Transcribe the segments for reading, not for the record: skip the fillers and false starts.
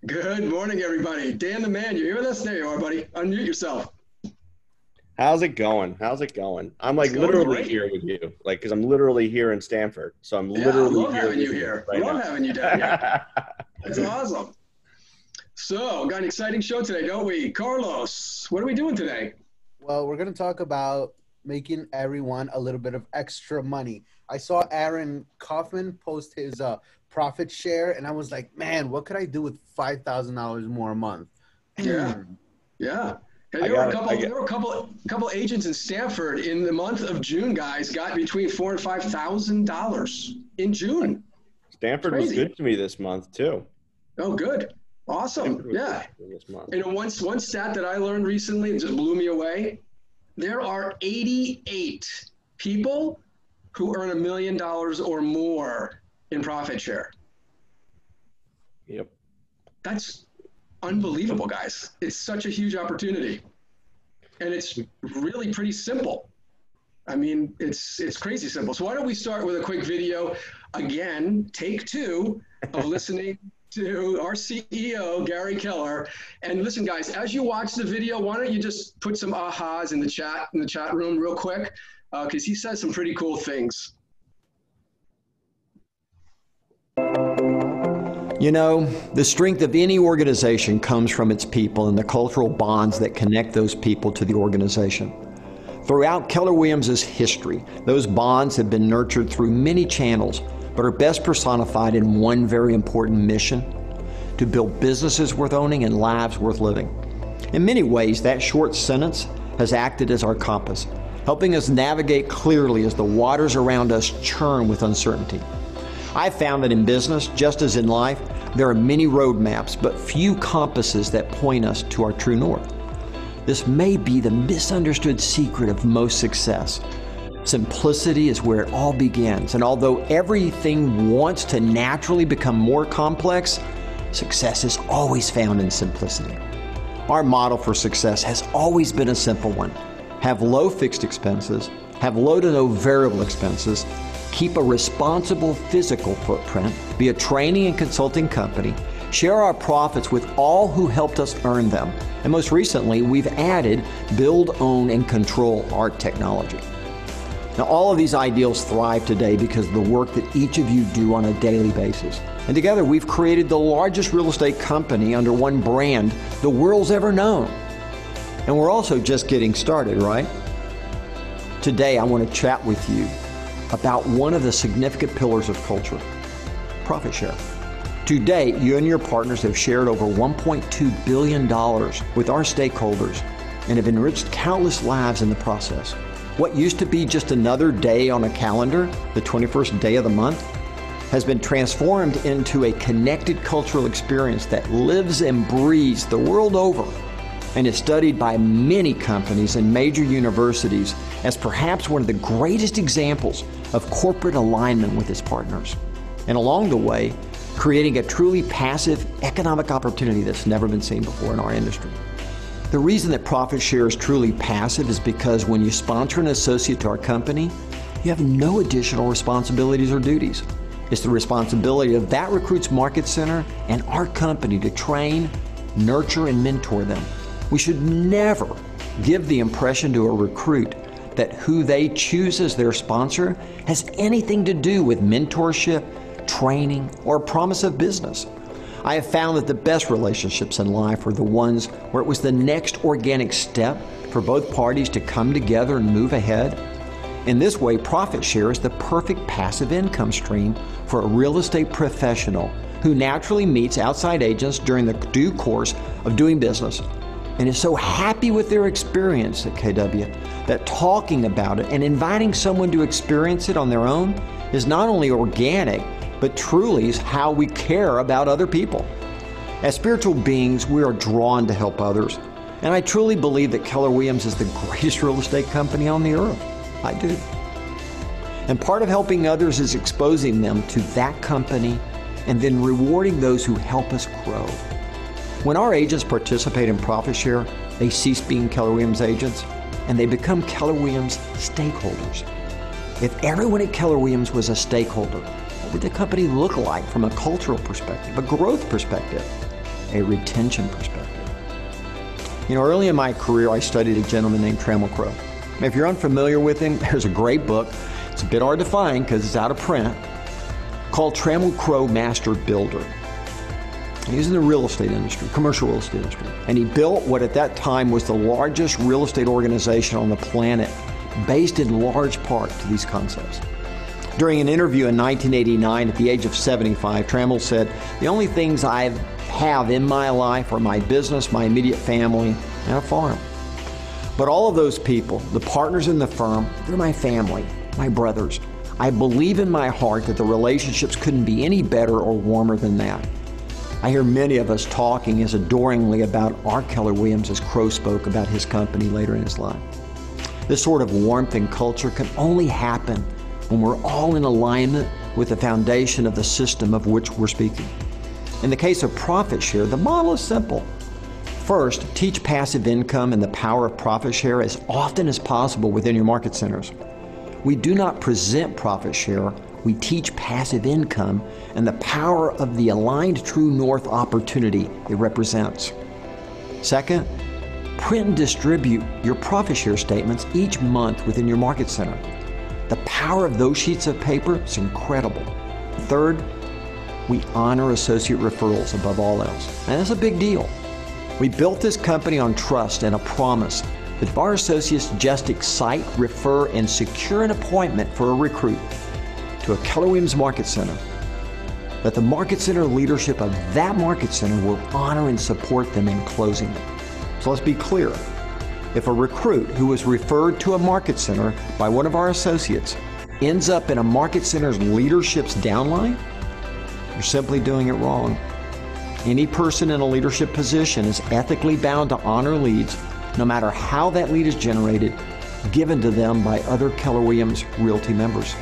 Good morning, everybody. Dan the man, you hear this? There you are, buddy. Unmute yourself. How's it going? How's it going? I'm like It's going literally great. here with you, like, because I'm literally here in Stanford. So I'm Yeah, I literally love here having with you here. right Love now. having you down here. That's awesome. So, got an exciting show today, don't we? Carlos, what are we doing today? Well, we're going to talk about making everyone a little bit of extra money. I saw Aaron Kaufman post his profit share, and I was like, man, what could I do with $5,000 more a month? Yeah. Hey, there were a couple agents in Stanford in the month of June, guys, got between $4,000 and $5,000 in June. Stanford was good to me this month too. Oh, good. Awesome. Yeah. And one stat that I learned recently that just blew me away. There are 88 people who earn $1 million or more in profit share. Yep. That's unbelievable, guys. It's such a huge opportunity. And it's really pretty simple. I mean, it's crazy simple. So why don't we start with a quick video, again, take 2 of listening to our CEO, Gary Keller. And listen, guys, as you watch the video, why don't you just put some ahas in the chat room real quick, because he says some pretty cool things. You know, the strength of any organization comes from its people and the cultural bonds that connect those people to the organization. Throughout Keller Williams' history, those bonds have been nurtured through many channels, but are best personified in one very important mission: to build businesses worth owning and lives worth living. In many ways, that short sentence has acted as our compass, helping us navigate clearly as the waters around us churn with uncertainty. I've found that in business, just as in life, there are many roadmaps, but few compasses that point us to our true north. This may be the misunderstood secret of most success. Simplicity is where it all begins, and although everything wants to naturally become more complex, success is always found in simplicity. Our model for success has always been a simple one: have low fixed expenses, have low to no variable expenses, keep a responsible physical footprint, be a training and consulting company, share our profits with all who helped us earn them, and most recently, we've added build, own, and control our technology. Now, all of these ideals thrive today because of the work that each of you do on a daily basis. And together, we've created the largest real estate company under one brand the world's ever known. And we're also just getting started, right? Today, I want to chat with you about one of the significant pillars of culture: profit share. To date, you and your partners have shared over $1.2 billion with our stakeholders and have enriched countless lives in the process. What used to be just another day on a calendar, the 21st day of the month, has been transformed into a connected cultural experience that lives and breathes the world over and is studied by many companies and major universities as perhaps one of the greatest examples of corporate alignment with its partners. And along the way, creating a truly passive economic opportunity that's never been seen before in our industry. The reason that profit share is truly passive is because when you sponsor an associate to our company, you have no additional responsibilities or duties. It's the responsibility of that recruit's market center and our company to train, nurture, and mentor them. We should never give the impression to a recruit that who they choose as their sponsor has anything to do with mentorship, training, or a promise of business. I have found that the best relationships in life are the ones where it was the next organic step for both parties to come together and move ahead. In this way, profit share is the perfect passive income stream for a real estate professional who naturally meets outside agents during the due course of doing business and is so happy with their experience at KW that talking about it and inviting someone to experience it on their own is not only organic, but truly is how we care about other people. As spiritual beings, we are drawn to help others. And I truly believe that Keller Williams is the greatest real estate company on the earth. I do. And part of helping others is exposing them to that company and then rewarding those who help us grow. When our agents participate in profit share, they cease being Keller Williams agents and they become Keller Williams stakeholders. If everyone at Keller Williams was a stakeholder, what would the company look like from a cultural perspective, a growth perspective? a retention perspective. You know, early in my career, I studied a gentleman named Trammell Crow. If you're unfamiliar with him, there's a great book. It's a bit hard to find because it's out of print, called Trammell Crow Master Builder. He was in the real estate industry, commercial real estate industry. And he built what at that time was the largest real estate organization on the planet, based in large part to these concepts. During an interview in 1989 at the age of 75, Trammell said, "The only things I have in my life are my business, my immediate family, and a farm. But all of those people, the partners in the firm, they're my family, my brothers. I believe in my heart that the relationships couldn't be any better or warmer than that." I hear many of us talking as adoringly about R. Keller Williams as Crow spoke about his company later in his life. This sort of warmth and culture can only happen when we're all in alignment with the foundation of the system of which we're speaking. In the case of profit share, the model is simple. First, teach passive income and the power of profit share as often as possible within your market centers. We do not present profit share, we teach passive income and the power of the aligned true north opportunity it represents. Second, print and distribute your profit share statements each month within your market center. The power of those sheets of paper is incredible. Third, we honor associate referrals above all else. And that's a big deal. We built this company on trust and a promise that if our associates just excite, refer, and secure an appointment for a recruit to a Keller Williams Market Center, that the Market Center leadership of that Market Center will honor and support them in closing it. So let's be clear. If a recruit who was referred to a Market Center by one of our associates ends up in a Market Center's leadership's downline, you're simply doing it wrong. Any person in a leadership position is ethically bound to honor leads, no matter how that lead is generated, given to them by other Keller Williams Realty members.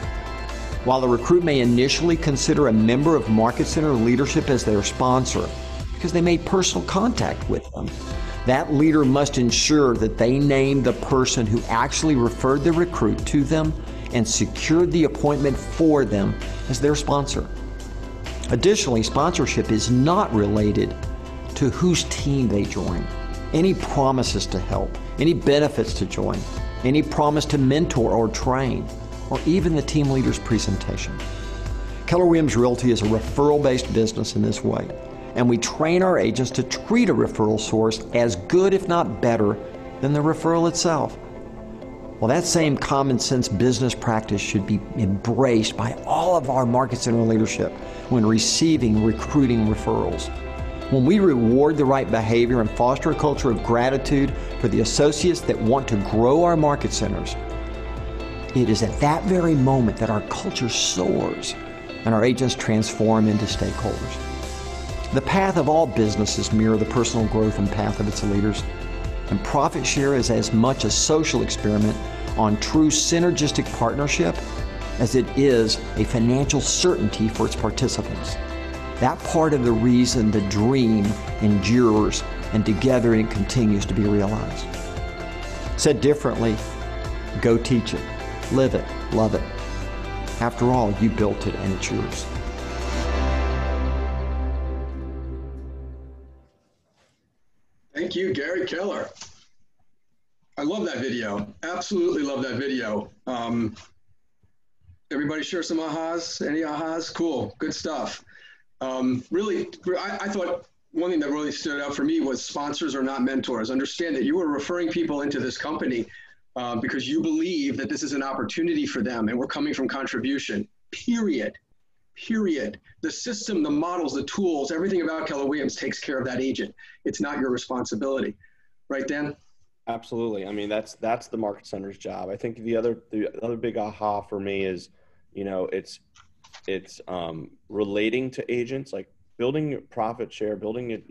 While the recruit may initially consider a member of Market Center leadership as their sponsor, because they made personal contact with them, that leader must ensure that they name the person who actually referred the recruit to them and secured the appointment for them as their sponsor. Additionally, sponsorship is not related to whose team they join, any promises to help, any benefits to join, any promise to mentor or train, or even the team leader's presentation. Keller Williams Realty is a referral-based business in this way, and we train our agents to treat a referral source as good, if not better, than the referral itself. Well, that same common sense business practice should be embraced by all of our Market Center leadership when receiving recruiting referrals. When we reward the right behavior and foster a culture of gratitude for the associates that want to grow our Market Centers, it is at that very moment that our culture soars and our agents transform into stakeholders. The path of all businesses mirror the personal growth and path of its leaders. And profit share is as much a social experiment on true synergistic partnership as it is a financial certainty for its participants. That part of the reason the dream endures and together it continues to be realized. Said differently, go teach it, live it, love it. After all, you built it and it's yours. Thank you, Gary Keller. I love that video. Absolutely love that video. Everybody share some ahas? Any ahas? Cool. Good stuff. Really, I thought one thing that really stood out for me was sponsors are not mentors. Understand that you are referring people into this company because you believe that this is an opportunity for them and we're coming from contribution, period. The system, the models, the tools, everything about Keller Williams takes care of that agent. It's not your responsibility. Right, Dan? Absolutely. I mean, that's the Market Center's job. I think the other big aha for me is, it's relating to agents, like building profit share, building it,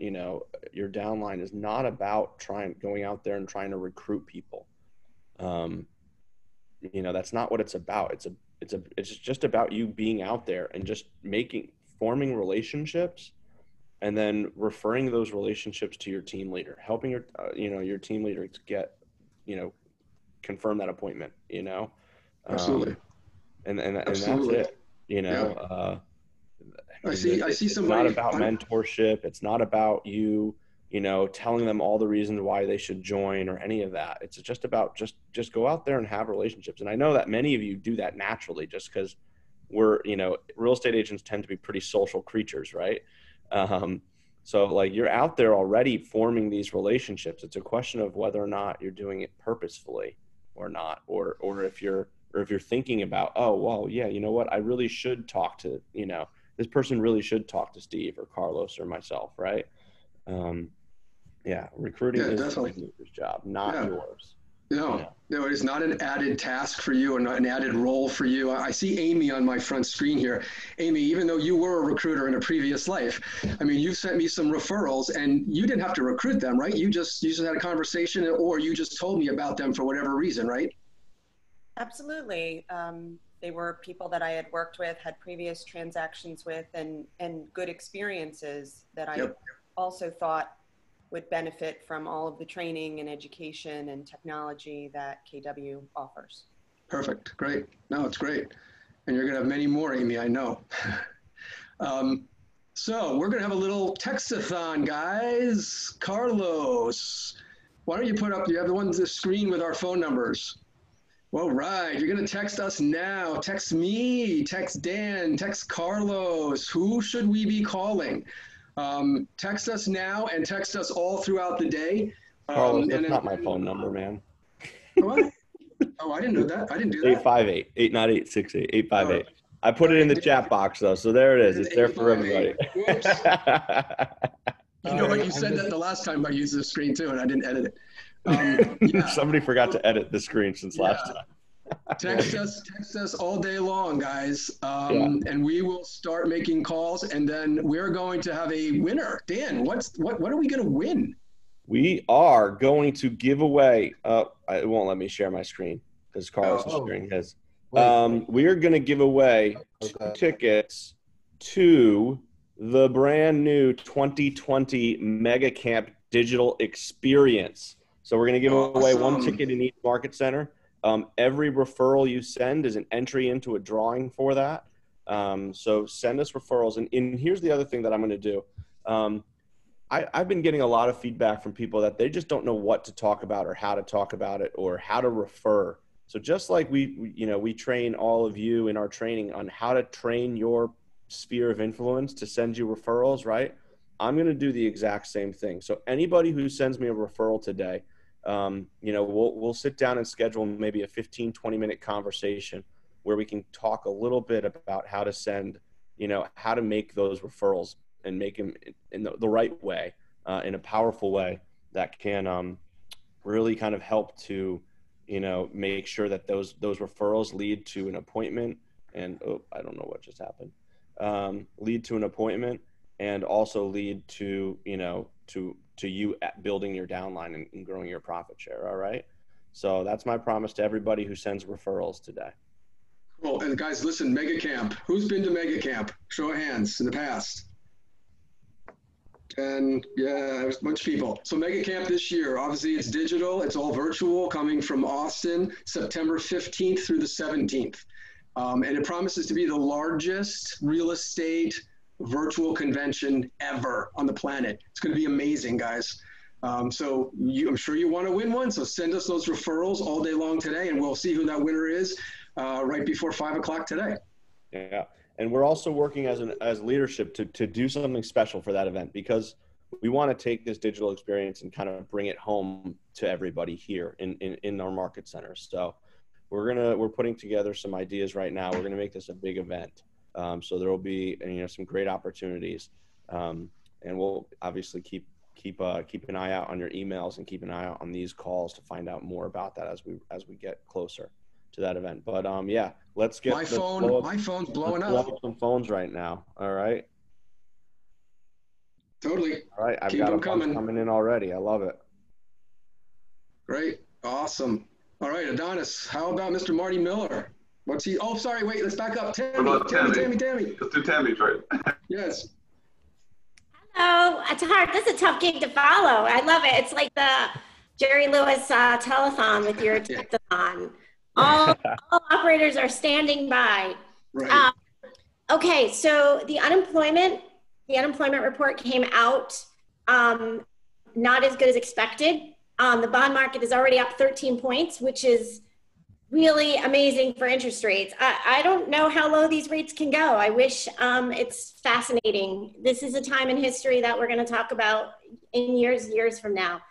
your downline is not about going out there and trying to recruit people. That's not what it's about. It's just about you being out there and just forming relationships and then referring those relationships to your team leader, helping your team leader to get, confirm that appointment, Absolutely. And Absolutely. that's it, I see it's not about mentorship. It's not about you telling them all the reasons why they should join or any of that. It's just about just go out there and have relationships. And I know that many of you do that naturally just because we're, real estate agents tend to be pretty social creatures, right? So like you're out there already forming these relationships. It's a question of whether or not you're doing it purposefully or not, or if you're thinking about, oh, well, yeah, you know what? I really should talk to, this person really should talk to Steve or Carlos or myself, right? Recruiting is definitely the leader's job, not yours. No, it is not an added task for you or not an added role for you. I see Amy on my front screen here. Amy, even though you were a recruiter in a previous life, I mean, you sent me some referrals and you didn't have to recruit them, right? You just had a conversation or you just told me about them for whatever reason, right? Absolutely. They were people that I had worked with, had previous transactions with, and good experiences that I also thought would benefit from all of the training and education and technology that KW offers. Perfect. Great. No, it's great. And you're going to have many more, Amy, I know. So we're going to have a little textathon, guys. Carlos, why don't you put up, you have the one on the screen with our phone numbers. All right, you're going to text us now. Text me, text Dan, text Carlos. Who should we be calling? Text us now and text us all throughout the day. Carlos, that's not my phone number, man. What? Oh, I didn't know that. I didn't do that. 858-898-68, 858. I put it in the chat box, though, so there it is. It's there for everybody. Whoops. You know what? You said that the last time I used the screen, too, and I didn't edit it. Somebody forgot to edit the screen since last time. Text us all day long, guys, and we will start making calls, and then we're going to have a winner. Dan, what are we going to win? We are going to give away. It won't let me share my screen because Carlos is sharing his. We are going to give away 2 tickets to the brand new 2020 Mega Camp Digital Experience. So we're going to give away 1 ticket in each market center. Every referral you send is an entry into a drawing for that. So send us referrals. And here's the other thing that I'm going to do. I've been getting a lot of feedback from people that they just don't know what to talk about or how to talk about it or how to refer. So just like we train all of you in our training on how to train your sphere of influence to send you referrals, right? I'm going to do the exact same thing. So anybody who sends me a referral today, we'll sit down and schedule maybe a 15, 20-minute conversation where we can talk a little bit about how to send, how to make those referrals and make them in the right way, in a powerful way that can really kind of help to, make sure that those referrals lead to an appointment and, I don't know what just happened, lead to an appointment and also lead to, to you building your downline and growing your profit share. All right. So that's my promise to everybody who sends referrals today. Cool. And guys, listen, Mega Camp. Who's been to Mega Camp? Show of hands in the past. And there's a bunch of people. So Mega Camp this year, obviously it's digital. It's all virtual, coming from Austin, September 15th through the 17th. And it promises to be the largest real estate virtual convention ever on the planet. It's going to be amazing, guys. So I'm sure you want to win one. So send us those referrals all day long today, and we'll see who that winner is right before 5 o'clock today. Yeah. And we're also working as leadership to do something special for that event, because we want to take this digital experience and kind of bring it home to everybody here in our market centers. So we're putting together some ideas right now. We're going to make this a big event. So there will be, some great opportunities, and we'll obviously keep an eye out on your emails and keep an eye out on these calls to find out more about that as we get closer to that event. But let's get my phone's blowing up. Some phones right now. All right. Totally. All right. I've got a bunch coming in already. I love it. Great. Awesome. All right, Adonis. How about Mr. Marty Miller? What's he? Oh, sorry. Wait. Let's back up. Tammy. Let's do Tammy first. Yes. Hello. It's hard. This is a tough gig to follow. I love it. It's like the Jerry Lewis telethon with your textathon. All operators are standing by. Right. Okay, so the unemployment report came out not as good as expected. The bond market is already up 13 points, which is really amazing for interest rates. I don't know how low these rates can go. I wish. It's fascinating. This is a time in history that we're going to talk about in years from now.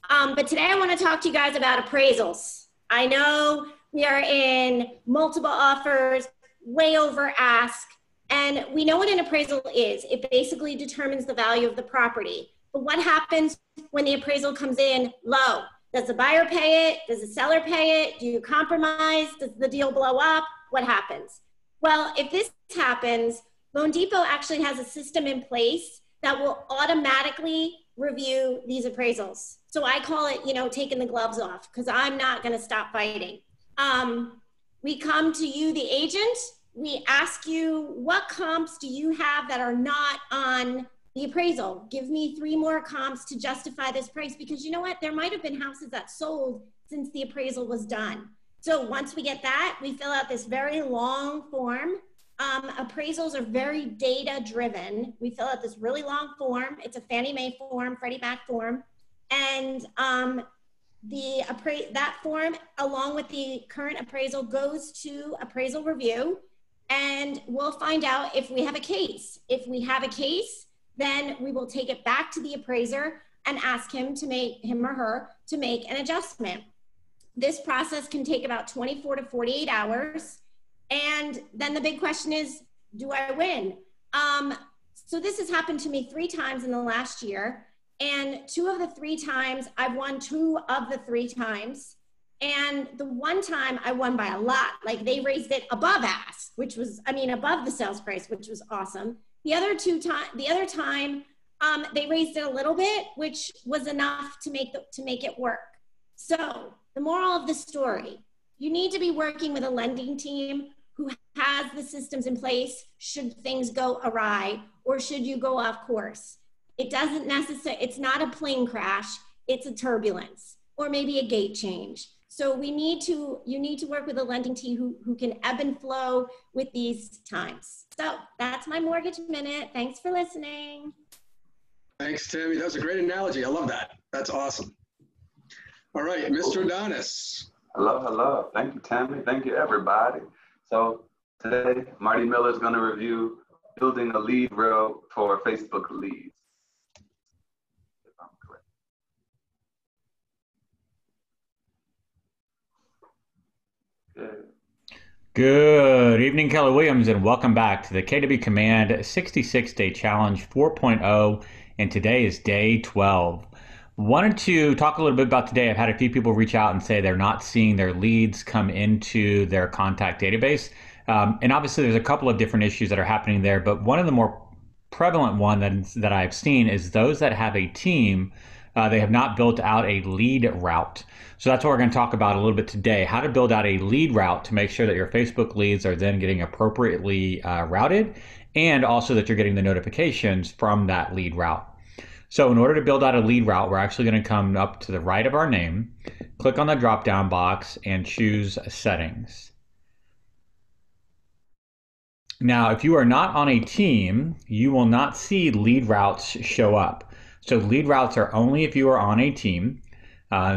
But today I want to talk to you guys about appraisals. I know we are in multiple offers, way over ask, and we know what an appraisal is. It basically determines the value of the property. But what happens when the appraisal comes in low? Does the buyer pay it? Does the seller pay it? Do you compromise? Does the deal blow up? What happens? Well, if this happens, Loan Depot actually has a system in place that will automatically review these appraisals. So I call it, taking the gloves off, because I'm not going to stop fighting. We come to you, the agent. We ask you, what comps do you have that are not on the appraisal? Give me 3 more comps to justify this price, because you know what? There might have been houses that sold since the appraisal was done. So once we get that, we fill out this very long form. Appraisals are very data driven. We fill out this really long form. It's a Fannie Mae form, Freddie Mac form. And that form, along with the current appraisal, goes to appraisal review, and we'll find out if we have a case. If we have a case, then we will take it back to the appraiser and ask him or her to make an adjustment. This process can take about 24 to 48 hours. And then the big question is, do I win? So this has happened to me 3 times in the last year. And 2 of the 3 times, I've won 2 of the 3 times. And the one time I won by a lot, like they raised it above ask, which was, above the sales price, which was awesome. The other time, they raised it a little bit, which was enough to make it work. So the moral of the story, you need to be working with a lending team who has the systems in place should things go awry or should you go off course. It's not a plane crash, it's a turbulence or maybe a gate change. So you need to work with a lending team who can ebb and flow with these times. So that's my mortgage minute. Thanks for listening. Thanks, Tammy. That was a great analogy. I love that. That's awesome. All right, Mr. Adonis. Hello. Thank you, Tammy. Thank you, everybody. So today, Marty Miller is going to review building a lead row for Facebook leads. If I'm correct. Good evening, Keller Williams, and welcome back to the KW Command 66-Day Challenge 4.0, and today is day 12. Wanted to talk a little bit about today. I've had a few people reach out and say they're not seeing their leads come into their contact database. And obviously there's a couple of different issues that are happening there, but one of the more prevalent ones that I've seen is those that have a team, they have not built out a lead route. So that's what we're going to talk about a little bit today, how to build out a lead route to make sure that your Facebook leads are then getting appropriately routed, and also that you're getting the notifications from that lead route. So in order to build out a lead route, we're actually going to come up to the right of our name, click on the drop-down box, and choose Settings. Now, if you are not on a team, you will not see lead routes show up. So lead routes are only if you are on a team.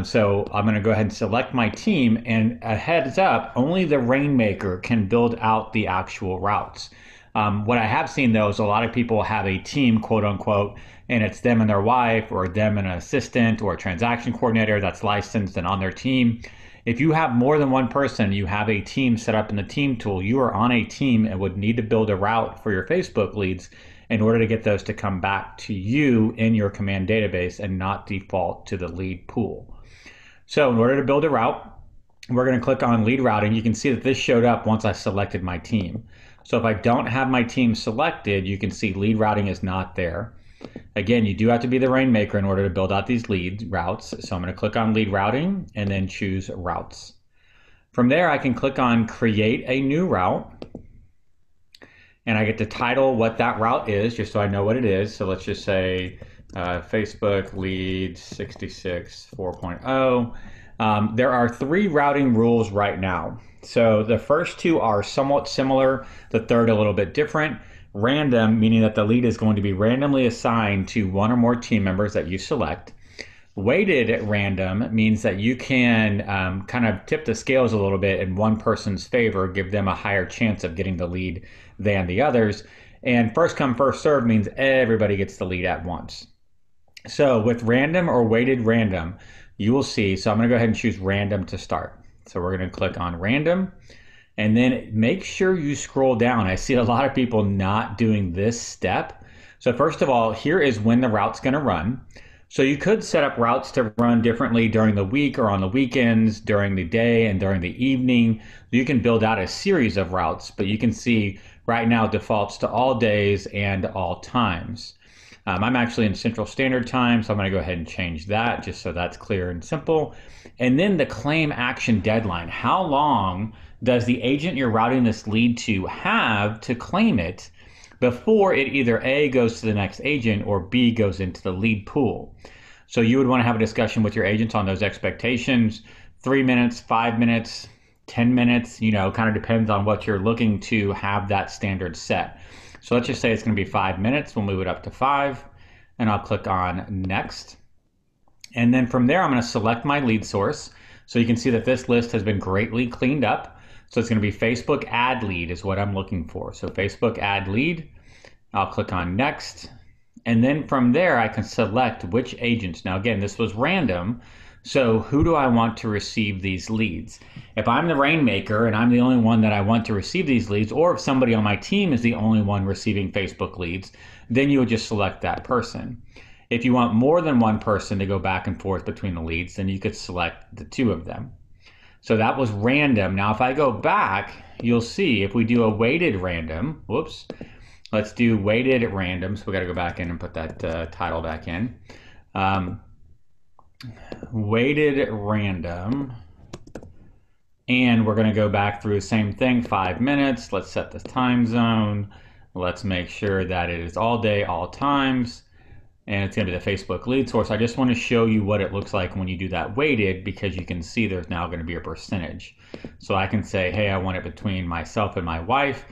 So I'm going to go ahead and select my team, and a heads up, only the Rainmaker can build out the actual routes. What I have seen though is a lot of people have a team, quote unquote, and it's them and their wife or them and an assistant or a transaction coordinator that's licensed and on their team. If you have more than one person, you have a team set up in the team tool, you are on a team and would need to build a route for your Facebook leads in order to get those to come back to you in your command database and not default to the lead pool. So in order to build a route, we're going to click on lead routing. You can see that this showed up once I selected my team. So if I don't have my team selected, you can see lead routing is not there. Again, you do have to be the Rainmaker in order to build out these lead routes. So I'm going to click on lead routing and then choose routes. From there, I can click on create a new route, and I get to title what that route is just so I know what it is. So let's just say Facebook Leads 66 4.0. There are 3 routing rules right now. So the first two are somewhat similar, the third a little bit different. Random, meaning that the lead is going to be randomly assigned to one or more team members that you select. Weighted at random means that you can kind of tip the scales a little bit in one person's favor, give them a higher chance of getting the lead than the others. And first come, first serve means everybody gets the lead at once. So with random or weighted random, you will see, so I'm going to go ahead and choose random to start. So we're going to click on random, and then make sure you scroll down. I see a lot of people not doing this step. So first of all, here is when the route's going to run. So you could set up routes to run differently during the week or on the weekends, during the day and during the evening. You can build out a series of routes, but you can see right now it defaults to all days and all times. I'm actually in Central Standard Time, so I'm going to go ahead and change that just so that's clear and simple. And then the claim action deadline. How long does the agent you're routing this lead to have to claim it before it either A, goes to the next agent, or B, goes into the lead pool? So you would want to have a discussion with your agents on those expectations. 3 minutes, 5 minutes, 10 minutes, kind of depends on what you're looking to have that standard set. So let's just say it's going to be 5 minutes. We'll move it up to 5, and I'll click on next. And then from there, I'm going to select my lead source. So you can see that this list has been greatly cleaned up. So it's going to be Facebook ad lead is what I'm looking for. So Facebook ad lead, I'll click on next. And then from there, I can select which agents. Now again, this was random. So who do I want to receive these leads? If I'm the rainmaker and I'm the only one that I want to receive these leads, or if somebody on my team is the only one receiving Facebook leads, then you would just select that person. If you want more than one person to go back and forth between the leads, then you could select the two of them. So that was random. Now, if I go back, you'll see if we do a weighted random, whoops, let's do weighted random. So we got to go back in and put that title back in. Weighted random, and we're going to go back through the same thing, 5 minutes. Let's set the time zone. Let's make sure that it is all day, all times, and it's going to be the Facebook lead source. I just want to show you what it looks like when you do that weighted, because you can see there's now going to be a percentage. So I can say, hey, I want it between myself and my wife.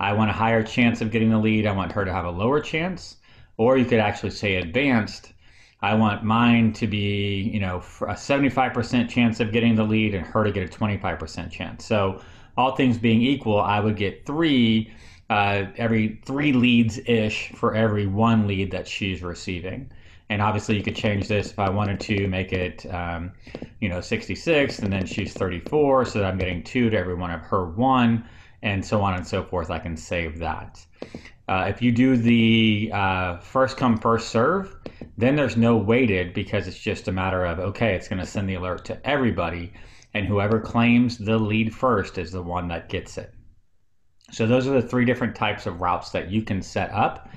I want a higher chance of getting the lead. I want her to have a lower chance. Or you could actually say advanced. I want mine to be, a 75% chance of getting the lead and her to get a 25% chance. So all things being equal, I would get every 3 leads-ish for every 1 lead that she's receiving. And obviously you could change this if I wanted to make it, 66, and then she's 34, so that I'm getting 2 to every one of her 1, and so on and so forth. I can save that. If you do the first come, first serve, then there's no weighted, because it's just a matter of, okay, it's going to send the alert to everybody, and whoever claims the lead first is the one that gets it. So those are the 3 different types of routes that you can set up.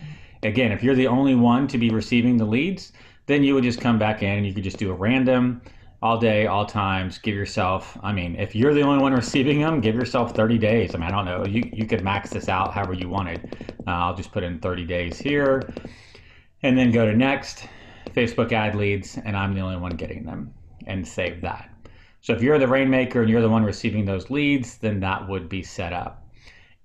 Again, if you're the only one to be receiving the leads, then you would just come back in and you could just do a random, all day, all times. Give yourself, if you're the only one receiving them, give yourself 30 days. I don't know, you could max this out however you wanted. I'll just put in 30 days here, and then go to next, Facebook ad leads, and I'm the only one getting them, and save that. So if you're the rainmaker and you're the one receiving those leads, then that would be set up.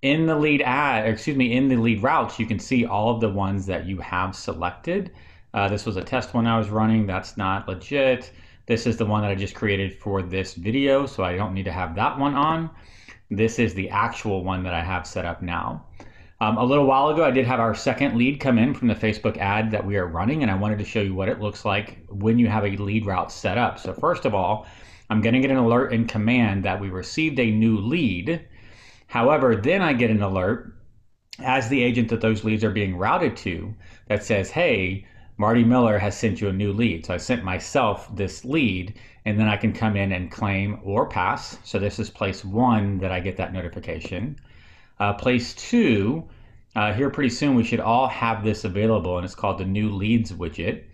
In the lead in the lead routes, you can see all of the ones that you have selected. This was a test one I was running. That's not legit. This is the one that I just created for this video, so I don't need to have that one on. This is the actual one that I have set up now. A little while ago, I did have our second lead come in from the Facebook ad that we are running, and I wanted to show you what it looks like when you have a lead route set up. So first of all, I'm going to get an alert in command that we received a new lead. However, then I get an alert as the agent that those leads are being routed to that says, hey, Marty Miller has sent you a new lead. So I sent myself this lead, and then I can come in and claim or pass. So this is place 1 that I get that notification. Place 2, here pretty soon we should all have this available, and it's called the new Leads Widget.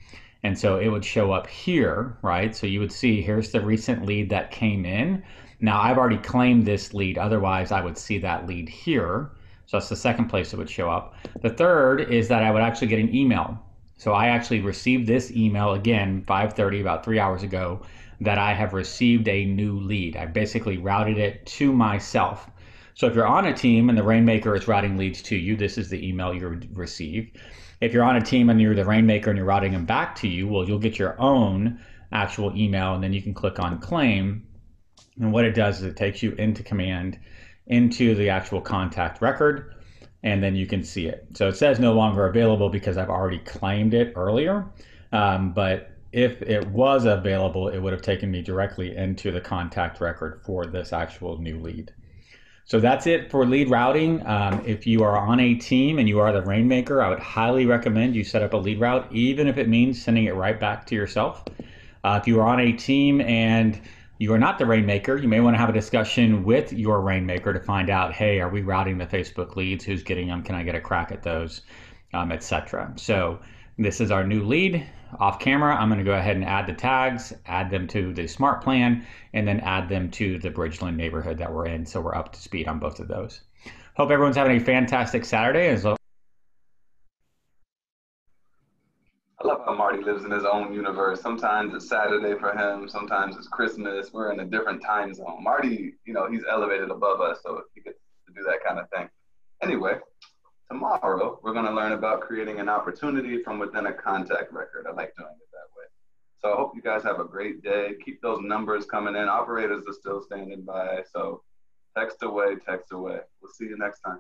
And so it would show up here, right? So you would see here's the recent lead that came in. Now I've already claimed this lead, otherwise I would see that lead here. So that's the second place it would show up. The third is that I would actually get an email. So I actually received this email again, 5:30, about 3 hours ago, that I have received a new lead. I basically routed it to myself. So if you're on a team and the Rainmaker is routing leads to you, this is the email you receive. If you're on a team and you're the Rainmaker and you're routing them back to you, well, you'll get your own actual email, and then you can click on claim. And what it does is it takes you into command, into the actual contact record, and then you can see it. So it says no longer available because I've already claimed it earlier. But if it was available, it would have taken me directly into the contact record for this actual new lead. So that's it for lead routing. If you are on a team and you are the Rainmaker, I would highly recommend you set up a lead route, even if it means sending it right back to yourself. If you are on a team and you are not the Rainmaker, you may want to have a discussion with your Rainmaker to find out, hey, are we routing the Facebook leads? Who's getting them? Can I get a crack at those, etc. So this is our new lead. Off camera, I'm going to go ahead and add the tags, add them to the smart plan, and then add them to the Bridgeland neighborhood that we're in, so we're up to speed on both of those. Hope everyone's having a fantastic Saturday. I love how Marty lives in his own universe. Sometimes it's Saturday for him. Sometimes it's Christmas. We're in a different time zone. Marty, you know, he's elevated above us, so he gets to do that kind of thing. Anyway, tomorrow, we're going to learn about creating an opportunity from within a contact record. I like doing it that way. So I hope you guys have a great day. Keep those numbers coming in. Operators are still standing by. So text away, text away. We'll see you next time.